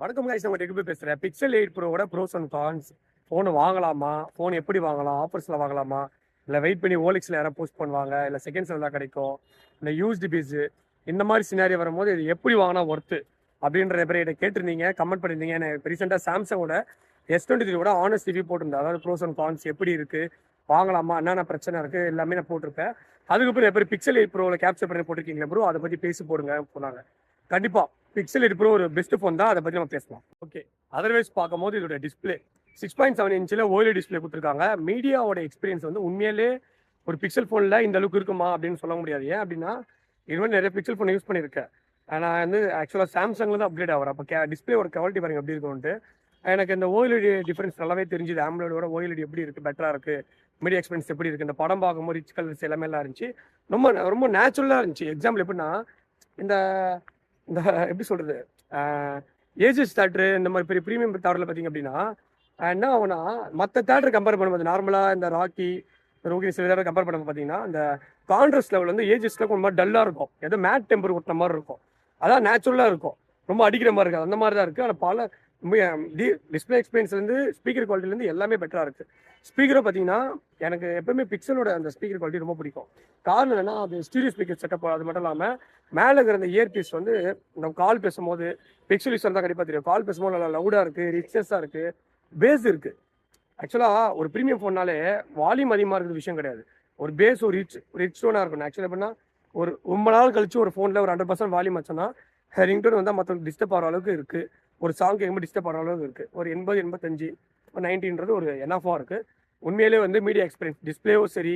வணக்கம் guys, நம்ம tech பேசுகிறேன். பிக்சல் 8 ப்ரோவோட ப்ரோஸ் அண்ட் கான்ஸ். ஃபோன் வாங்கலாமா, ஃபோன் எப்படி வாங்கலாம், ஆஃபர்ஸில் வாங்கலாமா, இல்லை வெயிட் பண்ணி ஓலிக்ஸில் யாராவது போஸ்ட் பண்ணுவாங்க, இல்லை செகண்ட்ஸில் தான் கிடைக்கும், இல்லை யூஸ்டு பீஸு, இந்த மாதிரி சினாரியோ வரும்போது இது எப்படி வாங்கினா ஒர்த்து அப்படின்ற பேரை கேட்டிருந்தீங்க, கமெண்ட் பண்ணியிருந்தீங்க. எனக்கு ரீசெண்டாக சாம்சங்கோட S23 ஆனஸ்ட் ரிவ்யூ போட்டிருந்தேன். அதாவது ப்ரோஸ் அண்ட் கான்ஸ் எப்படி இருக்குது, வாங்கலாமா, என்னென்ன பிரச்சனை இருக்குது எல்லாமே நான் போட்டிருப்பேன். அதுக்கப்புறம் எப்படி பிக்சல் 8 ப்ரோவில் கேப்சர் பண்ணி போட்டிருக்கீங்களா ப்ரோ, அதை பற்றி பேசி போடுங்க போனாங்க. கண்டிப்பாக பிக்சல் 8 ப்ரோ ஒரு பெஸ்ட் ஃபோன் தான், அதை பற்றி நம்ம பேசலாம். ஓகே, அதர்வைஸ் பார்க்கும்போது இதோட டிஸ்பிளே 6.7 இன்ச்சில் OLED டிஸ்பிளே கொடுத்துருக்காங்க. மீடியாவோட எக்ஸ்பீரியன்ஸ் வந்து உண்மையிலே ஒரு பிக்சல் ஃபோனில் இந்த அளவுக்கு இருக்குமா அப்படின்னு சொல்ல முடியாது. ஏன் அப்படின்னா இது மாதிரி நிறைய பிக்சல் ஃபோன் யூஸ் பண்ணியிருக்கேன். நான் வந்து ஆக்சுவலாக சாம்சங்கில் தான் அப்டேட் ஆகிறேன். அப்போ டிஸ்பிளேவோட குவாலிட்டி பாருங்க எப்படி இருக்கும்ட்டு. எனக்கு இந்த OLED டிஃப்ரென்ஸ் நல்லாவே தெரிஞ்சுது. ஆம்லோடோட OLED எப்படி இருக்குது, பெட்டராக இருக்குது. மீடியா எக்ஸ்பீரியன்ஸ் எப்படி இருக்குது, இந்த படம் பார்க்கும்போது ரிச் கலர்ஸ் எல்லாமே எல்லாம் இருந்துச்சு. ரொம்ப ரொம்ப நேச்சுரலாக இருந்துச்சு. எக்ஸாம்பிள் எப்படின்னா இந்த இந்த எப்படி சொல்கிறது, ஏஜஸ் தேட்டரு இந்த மாதிரி பெரிய ப்ரீமியம் தேட்டரில் பார்த்தீங்க அப்படின்னா என்ன ஆகுனா மற்ற தேட்டர் கம்பேர் பண்ணும்போது நார்மலாக இந்த ராக்கி ரோகிணி சில தேட்டர் கம்பேர் பண்ணும்போது பார்த்தீங்கன்னா அந்த கான்ட்ராஸ்ட் லெவல் வந்து ஏஜஸ்ல கொஞ்சம் மாதிரி டல்லாக இருக்கும். ஏதோ மேட் டெம்பர் ஓட்டின மாதிரி இருக்கும். அதான் நேச்சுரலாக இருக்கும், ரொம்ப அடிக்கிற மாதிரி இருக்காது. அந்த மாதிரி தான் இருக்குது. ஆனால் பல டிஸ்பிளே எக்ஸ்பீரியன்ஸ்லேருந்து ஸ்பீக்கர் குவாலிட்டிலேருந்து எல்லாமே பெட்டராக இருக்குது. ஸ்பீக்கரை பார்த்தீங்கன்னா எனக்கு எப்பவுமே பிக்சலோட அந்த ஸ்பீக்கர் குவாலிட்டி ரொம்ப பிடிக்கும். காரணம் என்னன்னா அது ஸ்டீரியோ ஸ்பீக்கர் செட்டப். அது மட்டும் இல்லாமல் மேலே இருக்கிற அந்த இயர் பீஸ் வந்து நம்ம கால் பேசும்போது பிக்சல் யூஸ் தான் கண்டிப்பாக தெரியும். கால் பேசும்போது நல்லா லவுடாக இருக்குது, ரிச்சஸாக இருக்குது, பேஸ் இருக்குது. ஆக்சுவலாக ஒரு ப்ரீமியம் ஃபோன்னாலே வால்யூம் அதிகமாக இருக்கிற விஷயம் கிடையாது. ஒரு பேஸ் ஒரு ரிச் டோனாக இருக்கணும். ஆக்சுவலாக எப்படின்னா ஒரு ரொம்ப நாள் கழிச்சு ஒரு ஃபோனில் ஒரு 100% வால்யூம் வச்சோன்னா ரிங்டோன் வந்தால் மற்றவங்களுக்கு டிஸ்டர்ப் ஆகிற அளவுக்கு இருக்குது. ஒரு சாங் கேட்கும்போது டிஸ்டர்ப் ஆகிற அளவுக்கு இருக்குது. ஒரு 80, 85, 90ன்றது ஒரு என்எஃபாக இருக்குது. உண்மையிலே வந்து மீடியா எக்ஸ்பீரியன்ஸ் டிஸ்பிளேவும் சரி,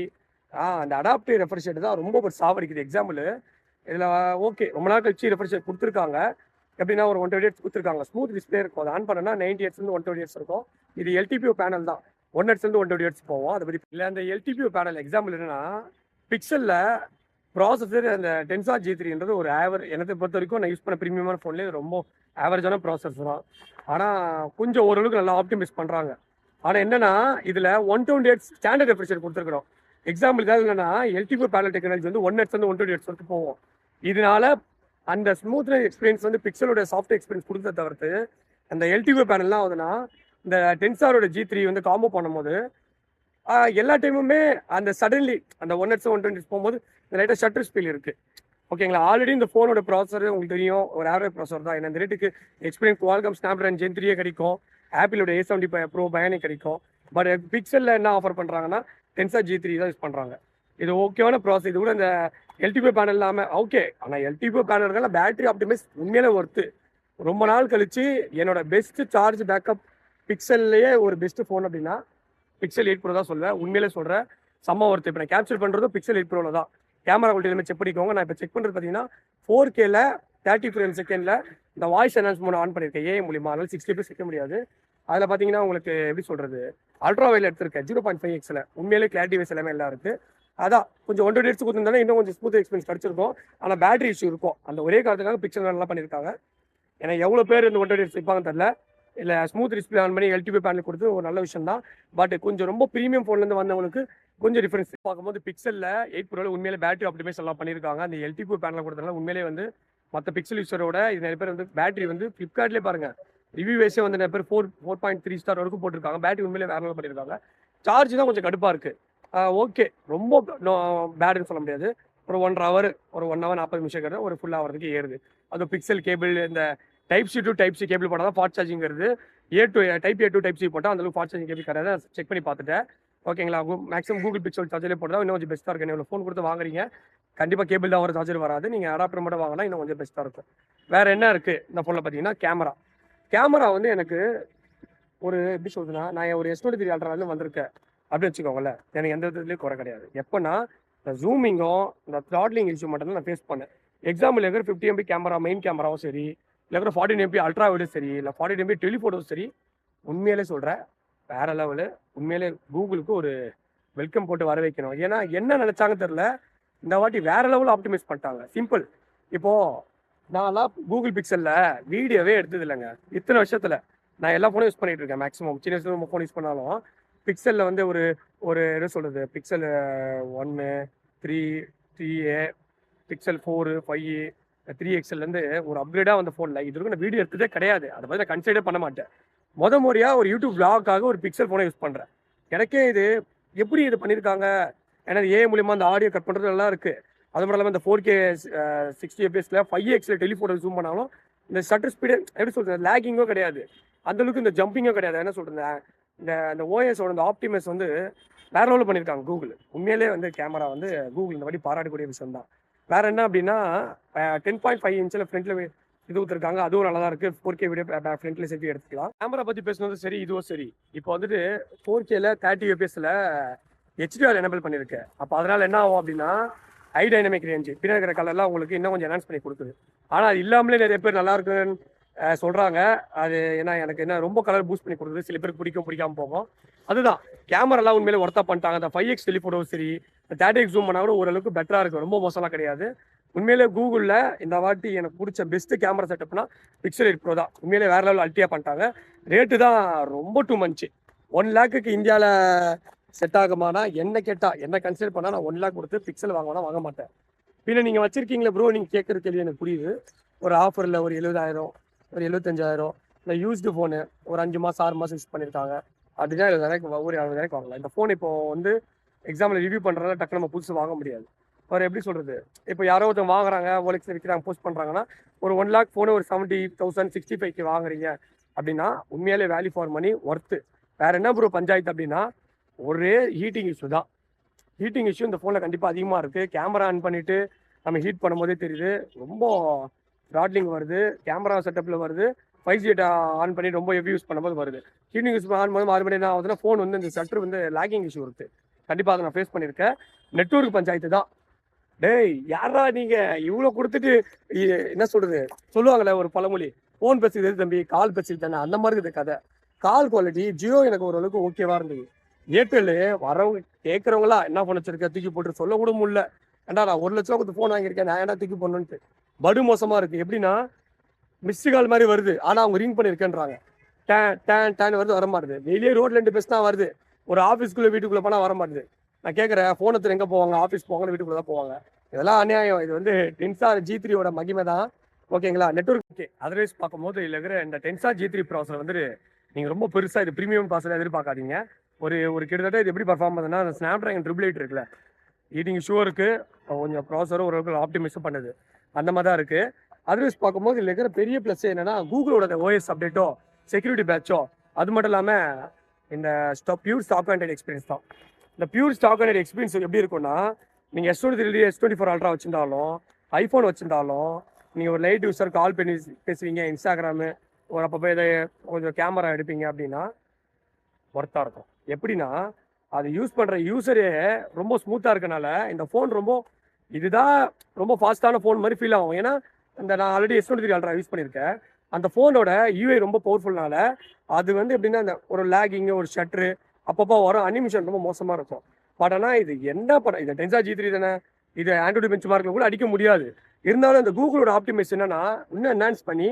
அந்த அடாப்டிவ் ரெஃப்ரெஷ் ரேட் தான் ரொம்ப ஒரு சாவடிக்குது. எக்ஸாம்பிள் இதில் ஓகே ரொம்ப நாள் கழிச்சு ரெஃப்ரெஷ் ரேட் கொடுத்துருக்காங்க. எப்படின்னா ஒரு 120 Hz கொடுத்துருக்காங்க. ஸ்மூத் டிஸ்பிளே இருக்கும். அதை ஆன் பண்ணனா 90 Hz 120 Hz இருக்கும். இது LTPO பேனல் தான். 1 Hz 120 Hz போவோம். அதை பற்றி இல்லை. அந்த LTPO பேனல் எக்ஸாம்பிள் என்னன்னா பிக்சலில் ப்ராசஸர் அந்த Tensor G3ன்றது ஒரு எனக்கு பொறுத்த வரைக்கும் நான் யூஸ் பண்ண ப்ரீமியமான ஃபோன்லேயே ரொம்ப ஆவரேஜான ப்ராசஸர் தான். ஆனால் கொஞ்சம் ஓரளவுக்கு நல்லா ஆப்டிமைஸ் பண்ணுறாங்க. ஆனால் என்னன்னா இதில் 120 Hz ஸ்டாண்டர்ட் ரெஃப்ரெஷர் கொடுத்துருக்குறோம். எக்ஸாம்பிளுக்காக என்னன்னா LTPO பேனல் டெக்னாலஜி வந்து 1 Hz 120 Hz வரைக்கும் போவோம். இதனால அந்த ஸ்மூத்னஸ் எக்ஸ்பீரியன்ஸ் வந்து பிக்சலோட சாஃப்ட் எக்ஸ்பீரியன்ஸ் கொடுத்த தவிர்த்து அந்த LTPO பேனல்லாம் ஆகுதுன்னா இந்த டென்சாரோட G3 வந்து காம்போ பண்ணும்போது எல்லா டைமுமே அந்த சடன்லி அந்த 1 Hz 120 Hz போகும்போது இந்த லைட்டாக ஷட்டர் ஸ்பீல் இருக்குது. ஓகேங்களா, ஆல்ரெடி இந்த ஃபோனோட ப்ராசஸர் உங்களுக்கு தெரியும், ஒரு ஆவரேஜ் ப்ராசஸர் தான். இந்த ரேட்டுக்கு எக்ஸ்பீரியன்ஸ் குவால்காம் ஸ்னாப்ட்ராகன் Gen 3 கிடைக்கும், ஆப்பிளோட A75 Pro Bionic கிடைக்கும். பட் பிக்சலில் என்ன ஆஃபர் பண்ணுறாங்கன்னா Tensor G3 தான் யூஸ் பண்ணுறாங்க. இது ஓகேவான ப்ராசஸ். இது கூட இந்த LTPO பேனல் இல்லாமல் ஓகே. ஆனால் LTPO பேனல்கள் பேட்டரி ஆப்டிமைஸ் உண்மையிலே ஒர்த்து. ரொம்ப நாள் கழிச்சு என்னோட பெஸ்ட் சார்ஜ் பேக்கப் பிக்சல்லையே ஒரு பெஸ்ட் ஃபோன் அப்படின்னா பிக்சல் 8 ப்ரோ தான் சொல்லுவேன். உண்மையிலே சொல்கிறேன், செம்ம ஒர்த்து. இப்போ நான் கேப்சர் பண்ணுறதும் பிக்சல் 8 ப்ரோவில் தான். கேமரா குவாலிட்டி எல்லாமே செக் பண்ணிக்கோங்க. நான் இப்போ செக் பண்ணுறது பார்த்தீங்கன்னா 4Kல 30 frames செகண்டில் இந்த வாய்ஸ் என்ஹான்ஸ்மெண்ட் ஆன் பண்ணியிருக்கேன் AI மூலிமா. அதனால 60 FPS வைக்க முடியாது. அதில் பார்த்தீங்கன்னா உங்களுக்கு எப்படி சொல்கிறது, அல்ட்ரா வைல் எடுத்திருக்கேன் 0.5x. உண்மையிலே கிளாரிட்டி வைஸ் எல்லாமே எல்லாம் இருக்குது. அதான் கொஞ்சம் 120 Hz கொடுத்துருந்தாலும் இன்னும் கொஞ்சம் ஸ்மூத் எக்ஸ்பீரியன்ஸ் கிடச்சிருக்கும். ஆனால் பேட்டரி இஷ்யூ இருக்கும். அந்த ஒரே காரணத்துக்காக பிக்சல் நல்லா பண்ணியிருக்காங்க. ஏன்னா எவ்வளோ பேர் இந்த 120 Hz வைப்பாங்க தெரியல. இல்லை ஸ்மூத் டிஸ்பிளே ஆன் பண்ணி LTPO பேனல் கொடுத்து ஒரு நல்ல விஷயம் தான். பட் கொஞ்சம் ரொம்ப ப்ரீமியம் ஃபோன்லேருந்து வந்தவங்களுக்கு கொஞ்சம் டிஃபரன்ஸ் பார்க்கும்போது பிக்சலில் 8 ப்ரோவில் உண்மையிலே பேட்டரி ஆப்டிமைஸ் எல்லாம் பண்ணியிருக்காங்க. அந்த LTPO பேனல் கொடுத்தனால உண்மையிலே வந்து மற்ற பிக்சல் யூஸரோட இது நிறைய பேர் வந்து பேட்டரி வந்து ஃப்ளிப்கார்ட்லேயே பாருங்கள் ரிவ்யூ வைஸே வந்து நிறைய பேர் 4.3 ஸ்டார் வரைக்கும் போட்டிருக்காங்க. பேட்டரி உண்மையிலே வேற லெவல் பண்ணியிருக்காங்க. சார்ஜ் தான் கொஞ்சம் கடுப்பாக இருக்குது. ஓகே, ரொம்ப பேடுன்னு சொல்ல முடியாது. ஒரு 1 hour, ஒரு 1 hour 40 நிமிஷம் இருக்கிறது ஒரு ஃபுல் ஆகிறதுக்கு ஏறுது. அது பிக்சல் கேபிள் இந்த Type-C to Type-C கேபிள் போட்டால் தான் ஃபாஸ்ட் சார்ஜிங் வருது. Type-A to Type-C போட்டால் அந்தளவுக்கு ஃபாஸ்ட் சார்ஜிங் கேபிள் கிடையாது. செக் பண்ணி பார்த்துட்டேன். ஓகேங்களா, மேக்ஸிமம் கூகுள் பிக்சல் சார்ஜரே போட்டால் இன்னும் கொஞ்சம் பெஸ்ட்டாக இருக்கும். எவ்வளோ ஃபோன் கொடுத்து வாங்குறீங்க, கண்டிப்பாக கேபிள் தான் வர சார்ஜர் வராது. நீங்கள் அடாப்டர் மட்டும் வாங்கினா இன்னும் கொஞ்சம் பெஸ்ட்டாக இருக்கும். வேறு என்ன இருக்குது இந்த ஃபோனில் பார்த்தீங்கன்னா கேமரா வந்து எனக்கு ஒரு எப்படி சொல்றதுன்னா, நான் ஒரு S23 அல்ட்ராலேருந்து வந்திருக்கேன் அப்படின்னு வச்சுக்கோங்களேன். எனக்கு எந்த விதத்துலேயும் குறை கிடையாது. எப்போனா இந்த ஜூமிங்கும் இந்த த்ராட்லிங் இஷ்யூ மட்டும் தான் நான் ஃபேஸ் பண்ணேன். எக்ஸாம்பிள் இருக்கிற 50 MP கேமரா மெயின் கேமராவும் சரி, இல்லை 14 MP அல்ட்ரா வீடும் சரி, இல்லை 14 MP டெலிஃபோட்டோவும் சரி, உண்மையிலே சொல்கிறேன் வேற லெவலு. உண்மையிலே கூகுளுக்கு ஒரு வெல்கம் போட்டு வர வைக்கணும். ஏன்னா என்ன நினச்சாங்க தெரில, இந்த வாட்டி வேற லெவலில் ஆப்டிமைஸ் பண்ணிட்டாங்க. சிம்பிள். இப்போது நான்லாம் கூகுள் பிக்சலில் வீடியோவே எடுத்தது இல்லைங்க. இத்தனை வருஷத்தில் நான் எல்லா ஃபோனும் யூஸ் பண்ணிட்டு இருக்கேன். மேக்ஸிமம் சின்ன வயசுல ஃபோன் யூஸ் பண்ணாலும் பிக்சலில் வந்து ஒரு என்ன சொல்கிறது, பிக்சல் 1, 3, 3A, பிக்சல் 4, 5 3XL ஒரு அப்கிரேடாக வந்த ஃபோனில் இது வரைக்கும் நான் வீடியோ எடுத்ததே கிடையாது. அதை பற்றி நான் கன்சிடர் பண்ண மாட்டேன். முறையாக ஒரு யூடியூப் vlogக்காக ஒரு பிக்சல் ஃபோனை யூஸ் பண்ணுறேன். எனக்கே இது எப்படி இது பண்ணியிருக்காங்க, ஏன்னா ஏ மூலியமாக அந்த ஆடியோ கட் பண்ணுறது எல்லாம் இருக்குது. அது மட்டும் இல்லாமல் இந்த 4K 60 fps 5xல டெலிஃபோட்டோ ஜூம் பண்ணாலும் இந்த ஷட்டர் ஸ்பீடு எப்படி சொல்கிறது, லேகிங்கோ கிடையாது, அந்தளவுக்கு இந்த ஜம்பிங்கோ கிடையாது. என்ன சொல்கிறேன், இந்த ஓஎஸோட இந்த ஆப்டிமஸ் வேற லெவலில் பண்ணியிருக்காங்க கூகுள். உண்மையிலே கேமரா கூகுள் இந்த வாட்டி பாராட்டக்கூடிய விஷயம் தான். வேற என்ன அப்படின்னா 10.5 இன்ச்சில் ஃப்ரண்ட்டில் இது கொடுத்துருக்காங்க. அதுவும் நல்லா தான் இருக்குது. 4K வீடியோ ஃப்ரண்ட்ல செல்ஃபி எடுத்துக்கலாம். கேமரா பற்றி பேசுனது சரி, இதுவும் சரி. இப்போ 4Kல 30 fpsல HDR எனேபிள் பண்ணியிருக்கு. அப்போ அதனால் என்ன ஆகும் அப்படின்னா ஹை டைனமிக் ரேஞ்சு பின்னாடி இருக்கிற கலர்லாம் உங்களுக்கு இன்னும் கொஞ்சம் என்ஹான்ஸ் பண்ணி கொடுக்குது. ஆனால் அது இல்லாமலே நிறைய பேர் நல்லா இருக்குன்னு சொல்கிறாங்க. அது ஏன்னா எனக்கு என்ன ரொம்ப கலர் பூஸ்ட் பண்ணி கொடுக்குது. சில பேருக்கு பிடிக்காமல் போகும். அதுதான் கேமராலாம் உண்மையிலே ஒர்த்தாக பண்ணிட்டாங்க. அந்த 5x டெலிஃபோட்டோ சரி, 30x ஜூம் பண்ணால் கூட ஓரளவுக்கு பெட்டராக இருக்குது. ரொம்ப மோசம்லாம் கிடையாது. உண்மையிலே கூகுளில் இந்த வாட்டி எனக்கு பிடிச்ச பெஸ்ட்டு கேமரா செட்டப்னா Pixel 8 Pro தான். உண்மையிலே வேறு லெவலில் அல்ட்டியாக பண்ணிட்டாங்க. ரேட்டு தான் ரொம்ப டூ மந்த்ஸ். 1 lakhக்கு இந்தியாவில் செட் ஆகுமானா என்ன கேட்டால், என்ன கன்சிடர் பண்ணால் நான் 1 lakh கொடுத்து பிக்சல் வாங்கினா வாங்க மாட்டேன். பின்ன நீங்கள் வச்சுருக்கீங்களே ப்ரோ, நீங்கள் கேட்குற கேள்வி எனக்கு புரியுது. ஒரு ஆஃபரில் ஒரு 70,000 ஒரு 75,000 இந்த யூஸ்டு ஃபோனு ஒரு 5 மாதம் 6 மாதம் யூஸ் பண்ணியிருக்காங்க அப்படின்னா 70,000 ஒரு 60,000 வாங்கலாம். இந்த ஃபோன் இப்போ எக்ஸாம்பிள் ரிவ்யூ பண்ணுறதுனால டக்கு நம்ம புதுசு வாங்க முடியாது. அவர் எப்படி சொல்கிறது, இப்போ யாரோ ஒருத்தர் வாங்குறாங்க, OLX விற்கிறாங்க, போஸ்ட் பண்ணுறாங்கன்னா ஒரு 1 lakh ஃபோனு ஒரு 70,000 65K வாங்குறீங்க அப்படின்னா உண்மையாலே வேல்யூ ஃபார் மணி ஒர்த்து. வேறு என்ன ப்ரோ பஞ்சாயத்து அப்படின்னா ஒரே ஹீட்டிங் இஷ்யூ தான். ஹீட்டிங் இஷ்யூ இந்த ஃபோனில் கண்டிப்பாக அதிகமாக இருக்குது. கேமரா ஆன் பண்ணிவிட்டு நம்ம ஹீட் பண்ணும்போதே தெரியுது, ரொம்ப த்ராட்லிங் வருது. கேமரா செட்டப்பில் வருது, 5G ஆன் பண்ணி ரொம்ப ஹெவி யூஸ் பண்ணும்போது வருது. ஹீட்டிங் யூஸ் ஆன் பண்ணும்போது மறுபடியும் என்ன ஆகுதுன்னா ஃபோன் இந்த ஷட்டர் லேகிங் இஷ்யூ இருக்குது. கண்டிப்பாக அதை நான் ஃபேஸ் பண்ணியிருக்கேன். நெட்வொர்க் பஞ்சாயத்து தான். டேய் யாரா நீங்கள் இவ்வளோ கொடுத்துட்டு என்ன சொல்கிறது, சொல்லுவாங்களே ஒரு பழமொழி, ஃபோன் பேசுகிறது தம்பி கால் பேசுறது தானே, அந்த மாதிரி இருக்குது கதை. கால் குவாலிட்டி ஜியோ எனக்கு ஓரளவுக்கு ஓகேவாக இருந்தது. ஏர்டெல் வரவங்க கேட்குறவங்களா என்ன ஃபோன் வச்சிருக்க தூக்கி போட்டு சொல்ல கூட முடியல. ஏன்டா நான் 1 லட்சம் கொடுத்து ஃபோன் வாங்கியிருக்கேன், நான் ஏன்டா தூக்கி போடணுன்ட்டு. படு மோசமாக இருக்குது. எப்படின்னா மிஸ்டு கால் மாதிரி வருது, ஆனால் அவங்க ரிங் பண்ணியிருக்கேன்றாங்க. டேன் வருது, வர மாட்டுது. வெளியே ரோட்ல 2 பேசினா வருது, ஒரு ஆஃபீஸ்க்குள்ளே வீட்டுக்குள்ளே போனால் வர மாட்டுது. நான் கேட்குறேன் ஃபோன் எடுத்து எங்கே போவாங்க, ஆஃபீஸ் போவாங்க, வீட்டுக்குள்ளே தான் போவாங்க. இதெல்லாம் அநியாயம். இது டென்சார் G3யோட மகிமை தான். ஓகேங்களா, நெட்வொர்க் ஓகே. அதர்வைஸ் பார்க்கும்போது இதில் இருக்கிற இந்த டென்சார் G3 ப்ராசர் நீங்கள் ரொம்ப பெருசாக இது ப்ரீமியம் ப்ராசர் எதிர்பார்க்காதீங்க. ஒரு கிட்டத்தட்ட இது எப்படி பர்ஃபார்ம் பண்ணுதுன்னா அந்த ஸ்னாப்ட்ராகன் 888 இருக்குல்ல, ஹீட்டிங் இஷ்யூ இருக்குது, கொஞ்சம் ப்ராசரும் ஓரளவுக்கு ஆப்டிமைஸும் பண்ணுது, அந்த மாதிரி தான் இருக்குது. அதர்வைஸ் பார்க்கும்போது இதில் இருக்கிற பெரிய ப்ளஸ் என்னென்னா கூகுளோட OS அப்டேட்டோ செக்யூரிட்டி பேட்சோ அது மட்டும் இல்லாமல் இந்த பியூர் ஸ்டாக் அண்ட் எக்ஸ்பீரியன்ஸ் தான். இந்த பியூர் ஸ்டாக் அண்ட் எக்ஸ்பீரியன்ஸ் எப்படி இருக்குன்னா, நீங்கள் S23 S24 Ultra வச்சுருந்தாலும், ஐஃபோன் வச்சுருந்தாலும், நீங்கள் ஒரு லைட் யூஸர் கால் பண்ணி பேசுவீங்க, இன்ஸ்டாகிராமு ஒரு அப்போ போய் கொஞ்சம் கேமரா எடுப்பீங்க அப்படின்னா ஒர்த்தாக இருக்கும். எப்படின்னா அது யூஸ் பண்ணுற யூஸரே ரொம்ப ஸ்மூத்தாக இருக்கனால இந்த ஃபோன் இதுதான் ரொம்ப ஃபாஸ்ட்டான ஃபோன் மாதிரி ஃபீல் ஆகும். ஏன்னா நான் ஆல்ரெடி S23 Ultra யூஸ் பண்ணியிருக்கேன். அந்த ஃபோனோட UI ரொம்ப பவர்ஃபுல்னால அது எப்படின்னா அந்த ஒரு லேகிங்கு ஒரு ஷட்ரு அப்பப்போ வரும், அனிமேஷன் ரொம்ப மோசமாக இருக்கும். பட் ஆனால் இது என்ன படம், இது டென்சார் G3 தானே, இது ஆண்ட்ராய்டு பெஞ்ச் மார்க்கில் கூட அடிக்க முடியாது. இருந்தாலும் இந்த கூகுளோட ஆப்டிமைஸ் என்னன்னா இன்னும் என்ஹான்ஸ் பண்ணி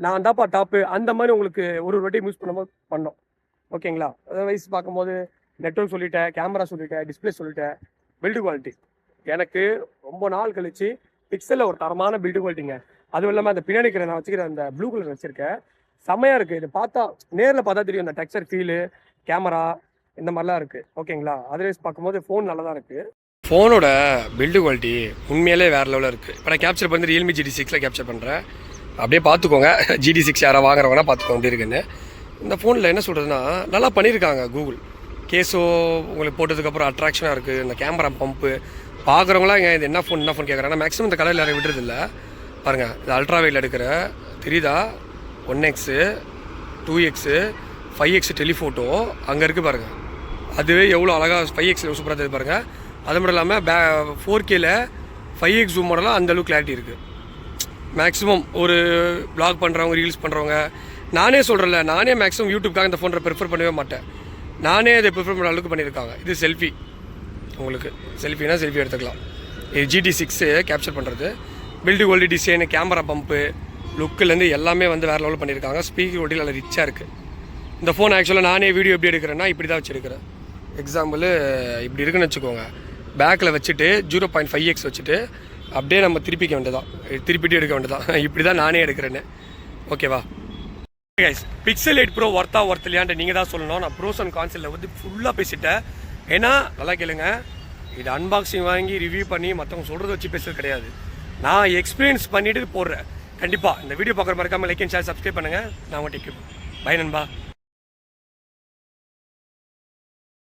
நான் தாப்பா டாப்பு அந்த மாதிரி உங்களுக்கு ஒரு வாட்டி யூஸ் பண்ணும்போது பண்ணோம். ஓகேங்களா, அதர்வைஸ் பார்க்கும்போது நெட்வொர்க் சொல்லிட்டேன், கேமரா சொல்லிட்டேன், டிஸ்பிளே சொல்லிட்டேன், பில்டு குவாலிட்டி எனக்கு ரொம்ப நாள் கழிச்சு பிக்சலில் ஒரு தரமான பில்டு குவாலிட்டிங்க. அதுவும் இல்லாமல் அந்த பின்னாடி நான் வச்சுக்கிற அந்த ப்ளூ கலர் வச்சுருக்கேன், செம்மையாக இருக்குது. இது பார்த்தா நேரில் பார்த்தா தெரியும் அந்த டெக்ஸ்சர் ஃபீலு, கேமரா இந்த மாதிரிலாம் இருக்குது. ஓகேங்களா, அதர்வைஸ் பார்க்கும்போது ஃபோன் நல்லா தான் இருக்குது. ஃபோனோட பில்டு குவாலிட்டி உண்மையிலே வேறு லெவலில் இருக்குது. இப்போ நான் கேப்சர் பண்ணி ரியல்மி GT6 கேப்சர் பண்ணுறேன். அப்படியே பார்த்துக்கோங்க, GT6 யாராவது வாங்குறவங்கன்னா பார்த்துக்கோங்க எப்படி இருக்குன்னு. இந்த ஃபோனில் என்ன சொல்கிறதுனா நல்லா பண்ணியிருக்காங்க கூகுள். கேஸோ உங்களுக்கு போட்டதுக்கப்புறம் அட்ராக்ஷனாக இருக்குது. இந்த கேமரா பம்பு பார்க்குறவங்களாம் இங்கே இது என்ன ஃபோன் கேட்குறாங்கன்னா மேக்ஸிமம் இந்த கலரில் யாரும் விடுறதில்ல. பாருங்கள், இது அல்ட்ரா வெயில் எடுக்கிற தெரியுதா, 1x 2x 5x டெலிஃபோட்டோ அங்கே இருக்குது பாருங்கள். அதுவே எவ்வளோ அழகாக 5x சூப்பராக தெரியுது பாருங்கள். அது மட்டும் இல்லாமல் 4Kல 5x ஜூம் மாடலாக அந்தளவுக்கு கிளாரிட்டி இருக்குது. மேக்ஸிமம் ஒரு ப்ளாக் பண்ணுறவங்க, ரீல்ஸ் பண்ணுறவங்க, நானே சொல்கிறேன்ல, நானே மேக்ஸிமம் யூடியூப்காக இந்த ஃபோனை ப்ரிஃபர் பண்ணவே மாட்டேன். நானே அதை ப்ரிஃபர் பண்ணுற அளவுக்கு பண்ணியிருக்காங்க. இது செல்ஃபி, உங்களுக்கு செல்ஃபினா செல்ஃபி எடுத்துக்கலாம். இது GT6 கேப்சர் பண்ணுறது. Build quality, design, camera bump, லுக்கிலேருந்து எல்லாமே வேறு லெவலில் பண்ணியிருக்காங்க. ஸ்பீக்கர் குவாலிட்டி நல்லா ரிச்சாக இருக்குது. இந்த ஃபோன் ஆக்சுவலாக நானே வீடியோ எப்படி எடுக்கிறேன்னா இப்படி தான் வச்சுருக்கிறேன். எக்ஸாம்பிள் இப்படி இருக்குன்னு வச்சுக்கோங்க, பேக்கில் வச்சுட்டு 0.5x வச்சுட்டு அப்படியே நம்ம திருப்பிக்க வேண்டியதான், திருப்பிட்டு எடுக்க வேண்டியதான். இப்படி தான் நானே எடுக்கிறேன்னு. ஓகேவா கைஸ், பிக்சல் 8 ப்ரோ ஒர்த் இல்லையான்ட்டு நீங்கள் தான் சொல்லணும். நான் ப்ரோஸ் அண்ட் கான்ஸில் வந்து ஃபுல்லாக பேசிட்டேன். ஏன்னா நல்லா கேளுங்க, இது அன்பாக்சிங் வாங்கி ரிவ்யூ பண்ணி மற்றவங்க சொல்கிறத வச்சு பேசுறது கிடையாது. நான் எக்ஸ்பீரியன்ஸ் பண்ணிவிட்டு போடுறேன். கண்டிப்பாக இந்த வீடியோ பார்க்குற மறக்காமல் லைக் அண்ட் ஷேர் சப்ஸ்கிரைப் பண்ணுங்கள். நான் உங்கள் டேக் பை நண்பா.